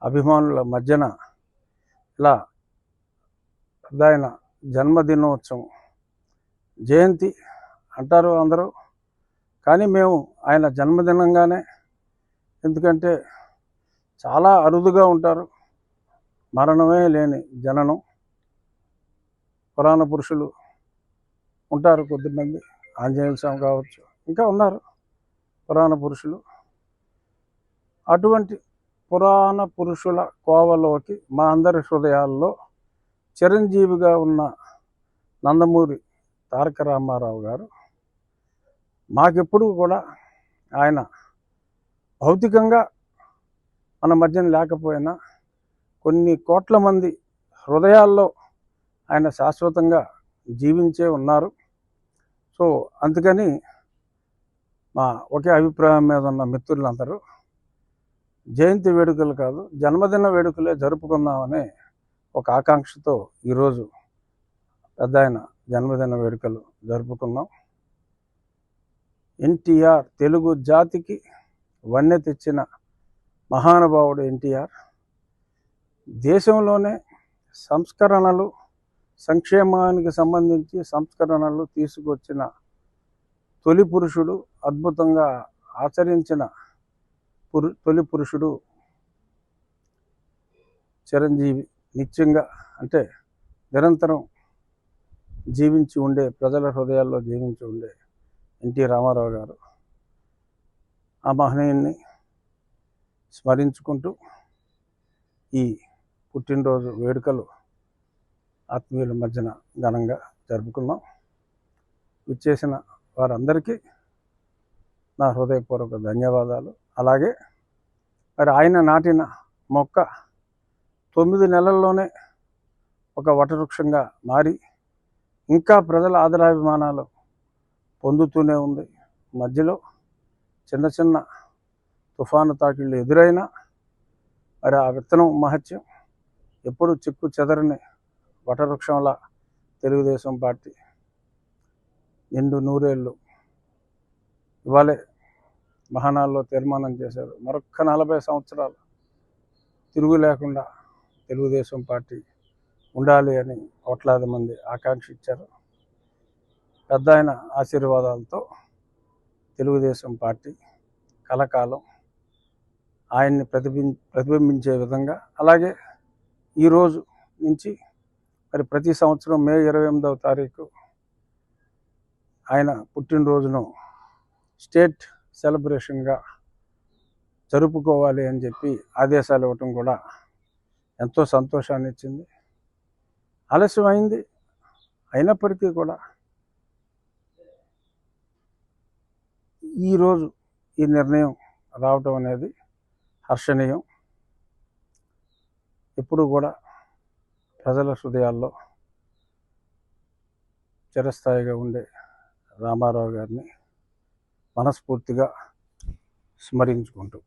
అభిమానుల మధ్యన ఇలా పెద్దాయన జన్మదినోత్సవం జయంతి అంటారు అందరూ, కానీ మేము ఆయన జన్మదినంగానే, ఎందుకంటే చాలా అరుదుగా ఉంటారు, మరణమే లేని జననం. పురాణ పురుషులు ఉంటారు కొద్దిమంది, ఆంజనేయ స్వామి కావచ్చు, ఇంకా ఉన్నారు పురాణ పురుషులు. అటువంటి పురాణ పురుషుల కోవలోకి మా అందరి హృదయాల్లో చిరంజీవిగా ఉన్న నందమూరి తారక రామారావు గారు మాకెప్పుడు కూడా ఆయన భౌతికంగా మన మధ్యన లేకపోయినా కొన్ని కోట్ల మంది హృదయాల్లో ఆయన శాశ్వతంగా జీవించే ఉన్నారు. సో అందుకని మా ఒకే అభిప్రాయం మీద ఉన్న మిత్రులందరూ జయంతి వేడుకలు కాదు, జన్మదిన వేడుకలే జరుపుకుందామనే ఒక ఆకాంక్షతో ఈరోజు పెద్దాయన జన్మదిన వేడుకలు జరుపుకున్నాం. ఎన్టీఆర్ తెలుగు జాతికి వన్నె తెచ్చిన మహానుభావుడు ఎన్టీఆర్. దేశంలోనే సంస్కరణలు, సంక్షేమానికి సంబంధించి సంస్కరణలు తీసుకొచ్చిన తొలి పురుషుడు, అద్భుతంగా ఆచరించిన తొలి పురుషుడు చిరంజీవి. నిత్యంగా అంటే నిరంతరం జీవించి ఉండే, ప్రజల హృదయాల్లో జీవించి ఉండే ఎన్టీ రామారావు గారు. ఆ మహనీయుని స్మరించుకుంటూ ఈ పుట్టినరోజు వేడుకలు ఆత్మీయుల మధ్యన ఘనంగా జరుపుకున్నాం. విచ్చేసిన వారందరికీ నా హృదయపూర్వక ధన్యవాదాలు. అలాగే మరి ఆయన నాటిన మొక్క 9 నెలల్లోనే ఒక వటవృక్షంగా మారి ఇంకా ప్రజల ఆదరాభిమానాలు పొందుతూనే ఉంది. మధ్యలో చిన్న చిన్న తుఫాను తాకిళ్ళు ఎదురైనా మరి ఆ విత్తనం మహత్యం ఎప్పుడు చిక్కు చెదరని వటవృక్షంలా తెలుగుదేశం పార్టీ నిండు నూరేళ్ళు ఇవాళే మహానాల్లో తీర్మానం చేశారు. మరొక్క 40 సంవత్సరాలు తిరుగు లేకుండా తెలుగుదేశం పార్టీ ఉండాలి అని కోట్లాది మంది ఆకాంక్షించారు. పెద్దాయన ఆశీర్వాదాలతో తెలుగుదేశం పార్టీ కలకాలం ఆయన్ని ప్రతిబింబించే విధంగా, అలాగే ఈరోజు నుంచి మరి ప్రతి సంవత్సరం మే 28వ తారీఖు ఆయన పుట్టినరోజును స్టేట్ సెలబ్రేషన్గా జరుపుకోవాలి అని చెప్పి ఆదేశాలు ఇవ్వటం కూడా ఎంతో సంతోషాన్ని ఇచ్చింది. ఆలస్యమైంది, అయినప్పటికీ కూడా ఈరోజు ఈ నిర్ణయం రావటం అనేది హర్షణీయం. ఎప్పుడు కూడా ప్రజల హృదయాల్లో చిరస్థాయిగా ఉండే రామారావు గారిని మనస్ఫూర్తిగా స్మరించుకుంటూ